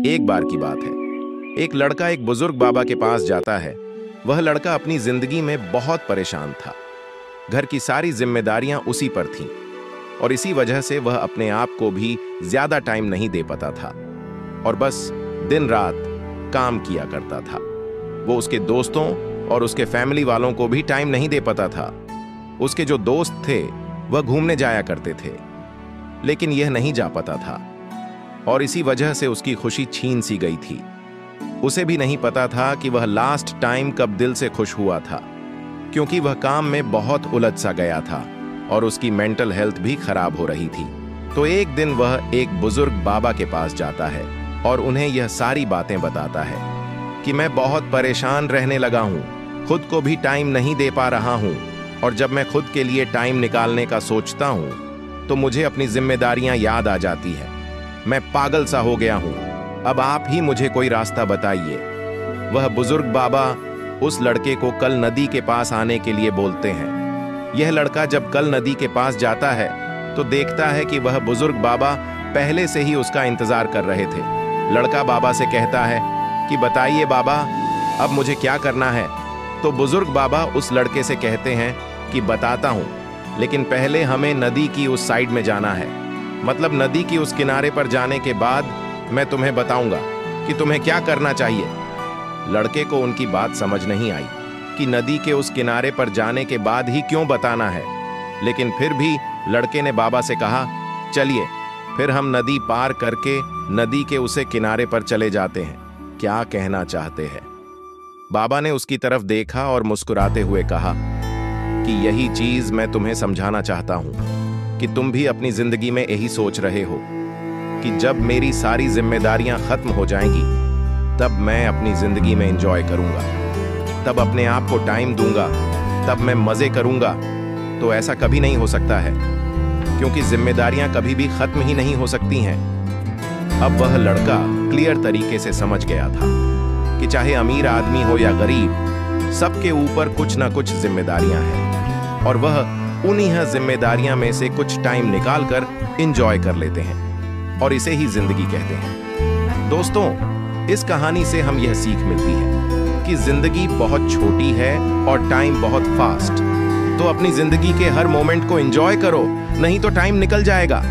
एक बार की बात है, एक लड़का एक बुजुर्ग बाबा के पास जाता है। वह लड़का अपनी जिंदगी में बहुत परेशान था। घर की सारी जिम्मेदारियां उसी पर थीं और इसी वजह से वह अपने आप को भी ज्यादा टाइम नहीं दे पाता था और बस दिन रात काम किया करता था। वो उसके दोस्तों और उसके फैमिली वालों को भी टाइम नहीं दे पाता था। उसके जो दोस्त थे वह घूमने जाया करते थे, लेकिन यह नहीं जा पाता था और इसी वजह से उसकी खुशी छीन सी गई थी। उसे भी नहीं पता था कि वह लास्ट टाइम कब दिल से खुश हुआ था, क्योंकि वह काम में बहुत उलझ सा गया था और उसकी मेंटल हेल्थ भी खराब हो रही थी। तो एक दिन वह एक बुजुर्ग बाबा के पास जाता है और उन्हें यह सारी बातें बताता है कि मैं बहुत परेशान रहने लगा हूँ, खुद को भी टाइम नहीं दे पा रहा हूँ और जब मैं खुद के लिए टाइम निकालने का सोचता हूँ तो मुझे अपनी जिम्मेदारियां याद आ जाती है। मैं पागल सा हो गया हूँ, अब आप ही मुझे कोई रास्ता बताइए। वह बुजुर्ग बाबा उस लड़के को कल नदी के पास आने के लिए बोलते हैं। यह लड़का जब कल नदी के पास जाता है तो देखता है कि वह बुजुर्ग बाबा पहले से ही उसका इंतजार कर रहे थे। लड़का बाबा से कहता है कि बताइए बाबा, अब मुझे क्या करना है। तो बुजुर्ग बाबा उस लड़के से कहते हैं कि बताता हूँ, लेकिन पहले हमें नदी की उस साइड में जाना है। मतलब नदी की उस किनारे पर जाने के बाद मैं तुम्हें बताऊंगा कि तुम्हें क्या करना चाहिए। लड़के को उनकी बात समझ नहीं आई कि नदी के उस किनारे पर जाने के बाद ही क्यों बताना है, लेकिन फिर भी लड़के ने बाबा से कहा, चलिए फिर हम नदी पार करके नदी के उसे किनारे पर चले जाते हैं, क्या कहना चाहते हैं। बाबा ने उसकी तरफ देखा और मुस्कुराते हुए कहा कि यही चीज मैं तुम्हें समझाना चाहता हूं कि तुम भी अपनी जिंदगी में यही सोच रहे हो कि जब मेरी सारी जिम्मेदारियां खत्म हो जाएंगी तब मैं अपनी जिंदगी में एंजॉय करूंगा, तब अपने आप को टाइम दूंगा, तब मैं मजे करूंगा। तो ऐसा कभी नहीं हो सकता है, क्योंकि जिम्मेदारियां कभी भी खत्म ही नहीं हो सकती हैं। अब वह लड़का क्लियर तरीके से समझ गया था कि चाहे अमीर आदमी हो या गरीब, सबके ऊपर कुछ ना कुछ जिम्मेदारियां हैं और वह उन्हीं जिम्मेदारियां में से कुछ टाइम निकालकर एंजॉय कर लेते हैं और इसे ही जिंदगी कहते हैं। दोस्तों, इस कहानी से हम यह सीख मिलती है कि जिंदगी बहुत छोटी है और टाइम बहुत फास्ट। तो अपनी जिंदगी के हर मोमेंट को एंजॉय करो, नहीं तो टाइम निकल जाएगा।